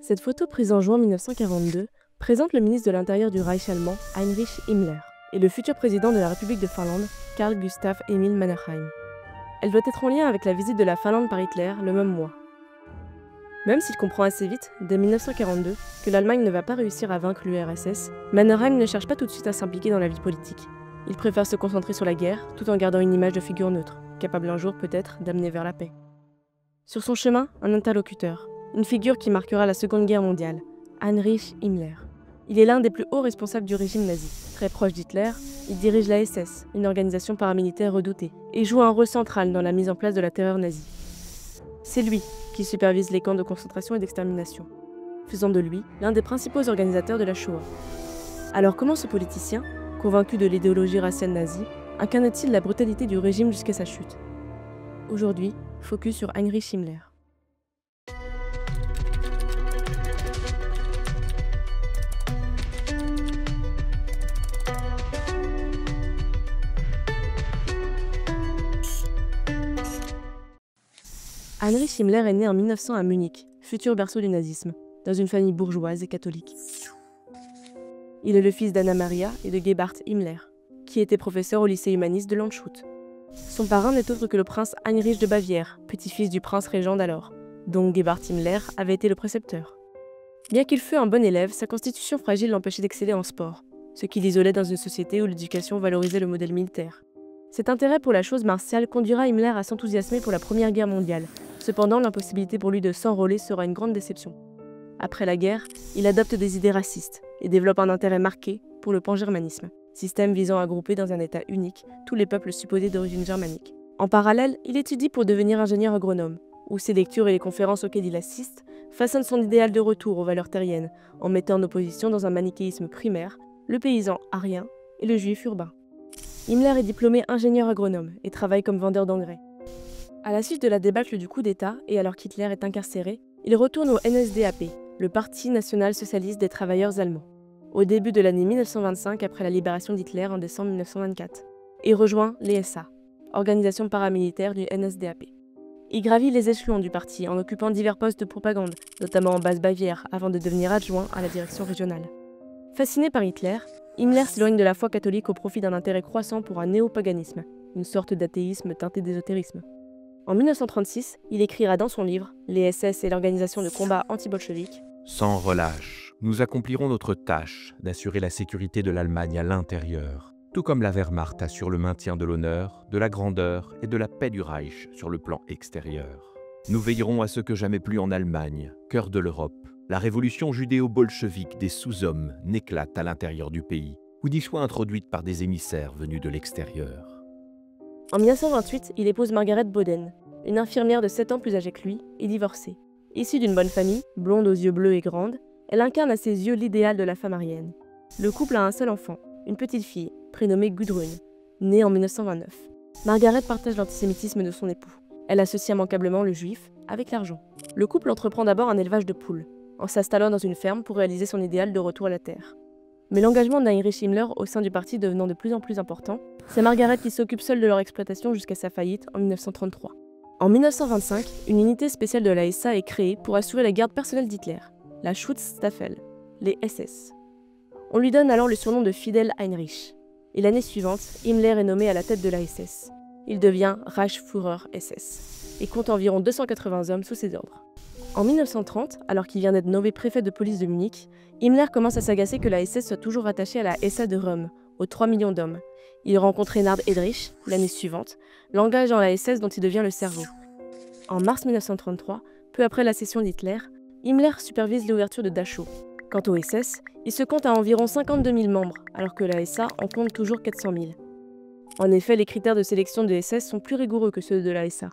Cette photo prise en juin 1942 présente le ministre de l'Intérieur du Reich allemand, Heinrich Himmler, et le futur président de la République de Finlande, Carl Gustaf Emil Mannerheim. Elle doit être en lien avec la visite de la Finlande par Hitler le même mois. Même s'il comprend assez vite, dès 1942, que l'Allemagne ne va pas réussir à vaincre l'URSS, Mannerheim ne cherche pas tout de suite à s'impliquer dans la vie politique. Il préfère se concentrer sur la guerre, tout en gardant une image de figure neutre, capable un jour peut-être d'amener vers la paix. Sur son chemin, un interlocuteur, une figure qui marquera la Seconde Guerre mondiale, Heinrich Himmler. Il est l'un des plus hauts responsables du régime nazi. Très proche d'Hitler, il dirige la SS, une organisation paramilitaire redoutée, et joue un rôle central dans la mise en place de la terreur nazie. C'est lui qui supervise les camps de concentration et d'extermination, faisant de lui l'un des principaux organisateurs de la Shoah. Alors comment ce politicien, convaincu de l'idéologie raciale nazie, incarne-t-il la brutalité du régime jusqu'à sa chute? Aujourd'hui, focus sur Heinrich Himmler. Heinrich Himmler est né en 1900 à Munich, futur berceau du nazisme, dans une famille bourgeoise et catholique. Il est le fils d'Anna Maria et de Gebhard Himmler, qui était professeur au lycée humaniste de Landshut. Son parrain n'est autre que le prince Heinrich de Bavière, petit-fils du prince régent d'alors, dont Gebhard Himmler avait été le précepteur. Bien qu'il fût un bon élève, sa constitution fragile l'empêchait d'exceller en sport, ce qui l'isolait dans une société où l'éducation valorisait le modèle militaire. Cet intérêt pour la chose martiale conduira Himmler à s'enthousiasmer pour la Première Guerre mondiale. Cependant, l'impossibilité pour lui de s'enrôler sera une grande déception. Après la guerre, il adopte des idées racistes et développe un intérêt marqué pour le pangermanisme, système visant à grouper dans un état unique tous les peuples supposés d'origine germanique. En parallèle, il étudie pour devenir ingénieur agronome, où ses lectures et les conférences auxquelles il assiste façonnent son idéal de retour aux valeurs terriennes, en mettant en opposition dans un manichéisme primaire le paysan arien et le juif urbain. Himmler est diplômé ingénieur agronome et travaille comme vendeur d'engrais. À la suite de la débâcle du coup d'État et alors qu'Hitler est incarcéré, il retourne au NSDAP, le Parti national-socialiste des travailleurs allemands, au début de l'année 1925 après la libération d'Hitler en décembre 1924, et rejoint l'ESA, organisation paramilitaire du NSDAP. Il gravit les échelons du parti en occupant divers postes de propagande, notamment en Basse-Bavière, avant de devenir adjoint à la direction régionale. Fasciné par Hitler, Himmler s'éloigne de la foi catholique au profit d'un intérêt croissant pour un néopaganisme, une sorte d'athéisme teinté d'ésotérisme. En 1936, il écrira dans son livre « Les SS et l'organisation de combat anti-bolchevique » Sans relâche, nous accomplirons notre tâche d'assurer la sécurité de l'Allemagne à l'intérieur, tout comme la Wehrmacht assure le maintien de l'honneur, de la grandeur et de la paix du Reich sur le plan extérieur. Nous veillerons à ce que jamais plus en Allemagne, cœur de l'Europe, la révolution judéo-bolchevique des sous-hommes n'éclate à l'intérieur du pays, ou n'y soit introduite par des émissaires venus de l'extérieur. En 1928, il épouse Margaret Boden, une infirmière de 7 ans plus âgée que lui et divorcée. Issue d'une bonne famille, blonde aux yeux bleus et grande, elle incarne à ses yeux l'idéal de la femme arienne. Le couple a un seul enfant, une petite fille, prénommée Gudrun, née en 1929. Margaret partage l'antisémitisme de son époux. Elle associe immanquablement le juif avec l'argent. Le couple entreprend d'abord un élevage de poules, en s'installant dans une ferme pour réaliser son idéal de retour à la terre. Mais l'engagement d'Heinrich Himmler au sein du parti devenant de plus en plus important, c'est Margaret qui s'occupe seule de leur exploitation jusqu'à sa faillite en 1933. En 1925, une unité spéciale de la SA est créée pour assurer la garde personnelle d'Hitler, la Schutzstaffel, les SS. On lui donne alors le surnom de Fidèle Heinrich. Et l'année suivante, Himmler est nommé à la tête de la SS. Il devient Reichsführer SS et compte environ 280 hommes sous ses ordres. En 1930, alors qu'il vient d'être nommé préfet de police de Munich, Himmler commence à s'agacer que la SS soit toujours attachée à la SA de Rome, aux 3 millions d'hommes. Il rencontre Reinhard Heydrich, l'année suivante, l'engage dans la SS dont il devient le cerveau. En mars 1933, peu après la cession d'Hitler, Himmler supervise l'ouverture de Dachau. Quant au SS, il se compte à environ 52 000 membres, alors que la SA en compte toujours 400 000. En effet, les critères de sélection des SS sont plus rigoureux que ceux de la SA.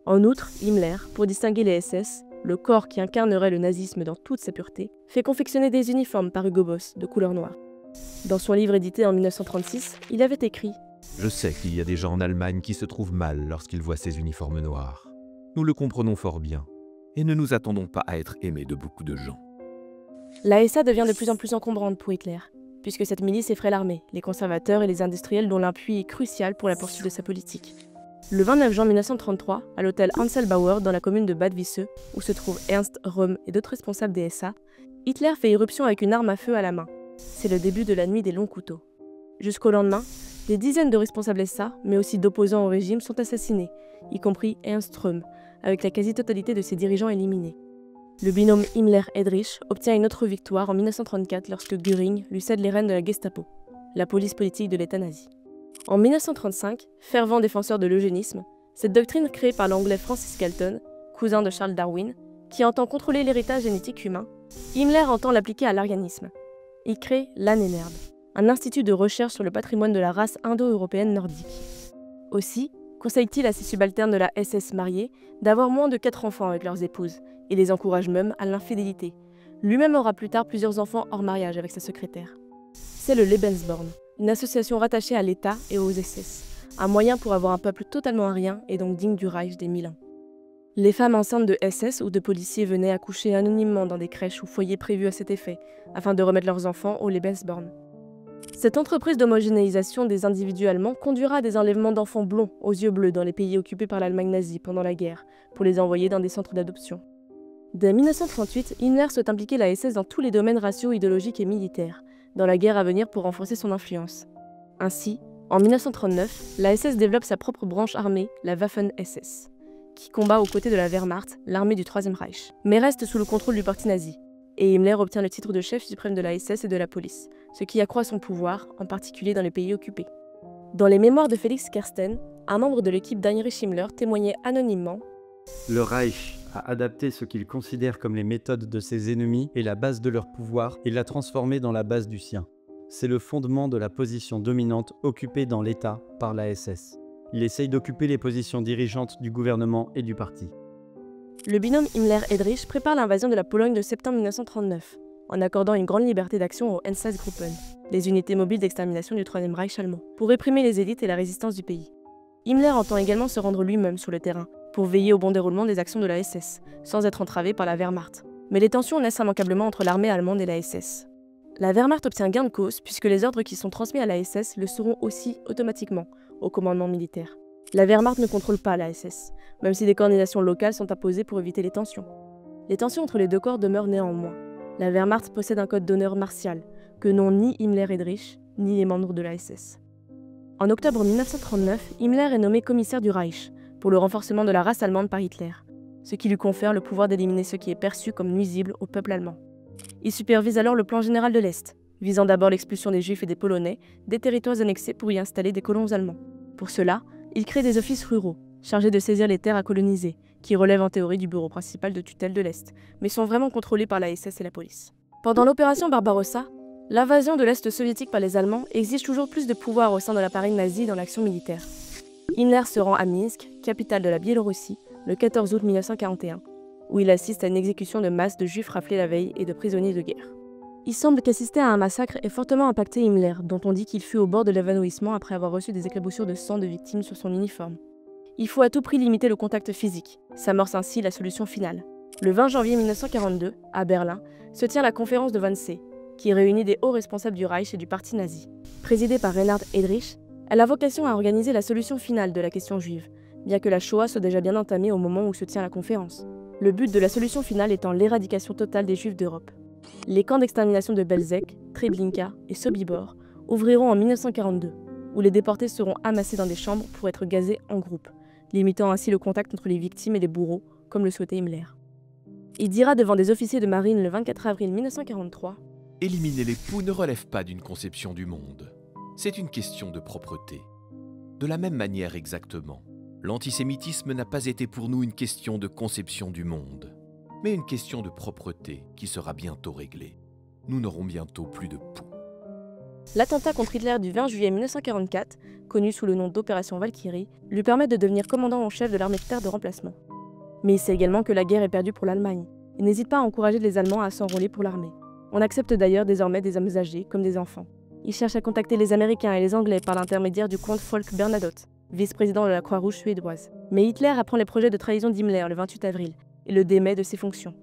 En outre, Himmler, pour distinguer les SS, le corps qui incarnerait le nazisme dans toute sa pureté, fait confectionner des uniformes par Hugo Boss de couleur noire. Dans son livre édité en 1936, il avait écrit « Je sais qu'il y a des gens en Allemagne qui se trouvent mal lorsqu'ils voient ces uniformes noirs. Nous le comprenons fort bien, et ne nous attendons pas à être aimés de beaucoup de gens. » La SA devient de plus en plus encombrante pour Hitler, puisque cette milice effraie l'armée, les conservateurs et les industriels dont l'appui est crucial pour la poursuite de sa politique. Le 29 juin 1933, à l'hôtel Anselbauer dans la commune de Bad Wisse, où se trouvent Ernst Röhm et d'autres responsables des SA, Hitler fait irruption avec une arme à feu à la main. C'est le début de la nuit des longs couteaux. Jusqu'au lendemain, des dizaines de responsables SA, mais aussi d'opposants au régime, sont assassinés, y compris Ernst Röhm, avec la quasi-totalité de ses dirigeants éliminés. Le binôme Himmler-Heydrich obtient une autre victoire en 1934 lorsque Göring lui cède les rênes de la Gestapo, la police politique de l'État nazi. En 1935, fervent défenseur de l'eugénisme, cette doctrine créée par l'anglais Francis Galton, cousin de Charles Darwin, qui entend contrôler l'héritage génétique humain, Himmler entend l'appliquer à l'arianisme. Il crée l'ANNERD, un institut de recherche sur le patrimoine de la race indo-européenne nordique. Aussi, conseille-t-il à ses subalternes de la SS mariés d'avoir moins de 4 enfants avec leurs épouses, et les encourage même à l'infidélité. Lui-même aura plus tard plusieurs enfants hors mariage avec sa secrétaire. C'est le Lebensborn, une association rattachée à l'État et aux SS, un moyen pour avoir un peuple totalement arien et donc digne du Reich des 1000 ans. Les femmes enceintes de SS ou de policiers venaient accoucher anonymement dans des crèches ou foyers prévus à cet effet, afin de remettre leurs enfants au Lebensborn. Cette entreprise d'homogénéisation des individus allemands conduira à des enlèvements d'enfants blonds aux yeux bleus dans les pays occupés par l'Allemagne nazie pendant la guerre, pour les envoyer dans des centres d'adoption. Dès 1938, Himmler souhaite impliquer la SS dans tous les domaines raciaux, idéologiques et militaires, dans la guerre à venir pour renforcer son influence. Ainsi, en 1939, la SS développe sa propre branche armée, la Waffen-SS, qui combat aux côtés de la Wehrmacht, l'armée du Troisième Reich, mais reste sous le contrôle du parti nazi. Et Himmler obtient le titre de chef suprême de la SS et de la police, ce qui accroît son pouvoir, en particulier dans les pays occupés. Dans les mémoires de Félix Kersten, un membre de l'équipe d'Heinrich Himmler témoignait anonymement « Le Reich a adapté ce qu'il considère comme les méthodes de ses ennemis et la base de leur pouvoir et l'a transformé dans la base du sien. C'est le fondement de la position dominante occupée dans l'État par la SS. Il essaye d'occuper les positions dirigeantes du gouvernement et du parti. » Le binôme Himmler-Heydrich prépare l'invasion de la Pologne de septembre 1939, en accordant une grande liberté d'action aux Einsatzgruppen, les unités mobiles d'extermination du Troisième Reich allemand, pour réprimer les élites et la résistance du pays. Himmler entend également se rendre lui-même sur le terrain, pour veiller au bon déroulement des actions de la SS, sans être entravé par la Wehrmacht. Mais les tensions naissent immanquablement entre l'armée allemande et la SS. La Wehrmacht obtient gain de cause puisque les ordres qui sont transmis à la SS le seront aussi automatiquement au commandement militaire. La Wehrmacht ne contrôle pas la SS, même si des coordinations locales sont imposées pour éviter les tensions. Les tensions entre les deux corps demeurent néanmoins. La Wehrmacht possède un code d'honneur martial, que n'ont ni Himmler-Heydrich, ni les membres de la SS. En octobre 1939, Himmler est nommé commissaire du Reich, pour le renforcement de la race allemande par Hitler, ce qui lui confère le pouvoir d'éliminer ce qui est perçu comme nuisible au peuple allemand. Il supervise alors le plan général de l'Est, visant d'abord l'expulsion des Juifs et des Polonais des territoires annexés pour y installer des colons allemands. Pour cela, il crée des offices ruraux, chargés de saisir les terres à coloniser, qui relèvent en théorie du bureau principal de tutelle de l'Est, mais sont vraiment contrôlés par la SS et la police. Pendant l'opération Barbarossa, l'invasion de l'Est soviétique par les Allemands exige toujours plus de pouvoir au sein de l'appareil nazi dans l'action militaire. Himmler se rend à Minsk, capitale de la Biélorussie, le 14 août 1941, où il assiste à une exécution de masse de juifs raflés la veille et de prisonniers de guerre. Il semble qu'assister à un massacre ait fortement impacté Himmler, dont on dit qu'il fut au bord de l'évanouissement après avoir reçu des éclaboussures de sang de victimes sur son uniforme. Il faut à tout prix limiter le contact physique, s'amorce ainsi la solution finale. Le 20 janvier 1942, à Berlin, se tient la conférence de Wannsee, qui réunit des hauts responsables du Reich et du parti nazi. Présidée par Reinhard Heydrich, elle a vocation à organiser la solution finale de la question juive, bien que la Shoah soit déjà bien entamée au moment où se tient la conférence. Le but de la solution finale étant l'éradication totale des Juifs d'Europe. Les camps d'extermination de Belzec, Treblinka et Sobibor ouvriront en 1942, où les déportés seront amassés dans des chambres pour être gazés en groupe, limitant ainsi le contact entre les victimes et les bourreaux, comme le souhaitait Himmler. Il dira devant des officiers de marine le 24 avril 1943 « Éliminer les poux ne relève pas d'une conception du monde. C'est une question de propreté. De la même manière exactement, l'antisémitisme n'a pas été pour nous une question de conception du monde, mais une question de propreté qui sera bientôt réglée. Nous n'aurons bientôt plus de poux. » L'attentat contre Hitler du 20 juillet 1944, connu sous le nom d'Opération Valkyrie, lui permet de devenir commandant en chef de l'armée de terre de remplacement. Mais il sait également que la guerre est perdue pour l'Allemagne, et n'hésite pas à encourager les Allemands à s'enrôler pour l'armée. On accepte d'ailleurs désormais des hommes âgés comme des enfants. Il cherche à contacter les Américains et les Anglais par l'intermédiaire du comte Folke Bernadotte, vice-président de la Croix-Rouge suédoise. Mais Hitler apprend les projets de trahison d'Himmler le 28 avril et le démet de ses fonctions.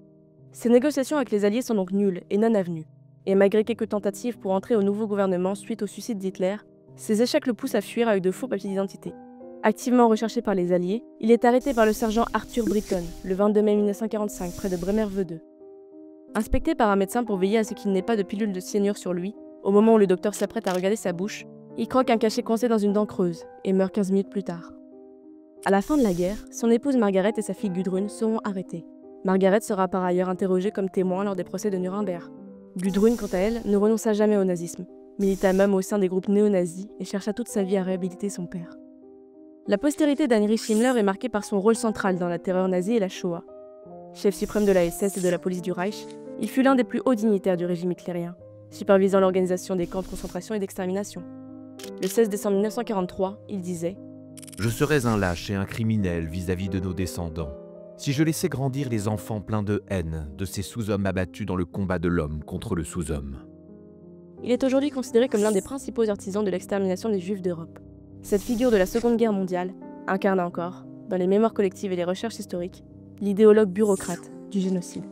Ces négociations avec les Alliés sont donc nulles et non avenues. Et malgré quelques tentatives pour entrer au nouveau gouvernement suite au suicide d'Hitler, ces échecs le poussent à fuir avec de faux papiers d'identité. Activement recherché par les Alliés, il est arrêté par le sergent Arthur Britton le 22 mai 1945 près de Bremervede. Inspecté par un médecin pour veiller à ce qu'il n'ait pas de pilule de cyanure sur lui, au moment où le docteur s'apprête à regarder sa bouche, il croque un cachet coincé dans une dent creuse et meurt 15 minutes plus tard. À la fin de la guerre, son épouse Margaret et sa fille Gudrun seront arrêtées. Margaret sera par ailleurs interrogée comme témoin lors des procès de Nuremberg. Gudrun, quant à elle, ne renonça jamais au nazisme, milita même au sein des groupes néo-nazis et chercha toute sa vie à réhabiliter son père. La postérité d'Heinrich Himmler est marquée par son rôle central dans la terreur nazie et la Shoah. Chef suprême de la SS et de la police du Reich, il fut l'un des plus hauts dignitaires du régime hitlérien, supervisant l'organisation des camps de concentration et d'extermination. Le 16 décembre 1943, il disait « Je serais un lâche et un criminel vis-à-vis de nos descendants, si je laissais grandir les enfants pleins de haine de ces sous-hommes abattus dans le combat de l'homme contre le sous-homme. » Il est aujourd'hui considéré comme l'un des principaux artisans de l'extermination des Juifs d'Europe. Cette figure de la Seconde Guerre mondiale incarne encore, dans les mémoires collectives et les recherches historiques, l'idéologue bureaucrate du génocide.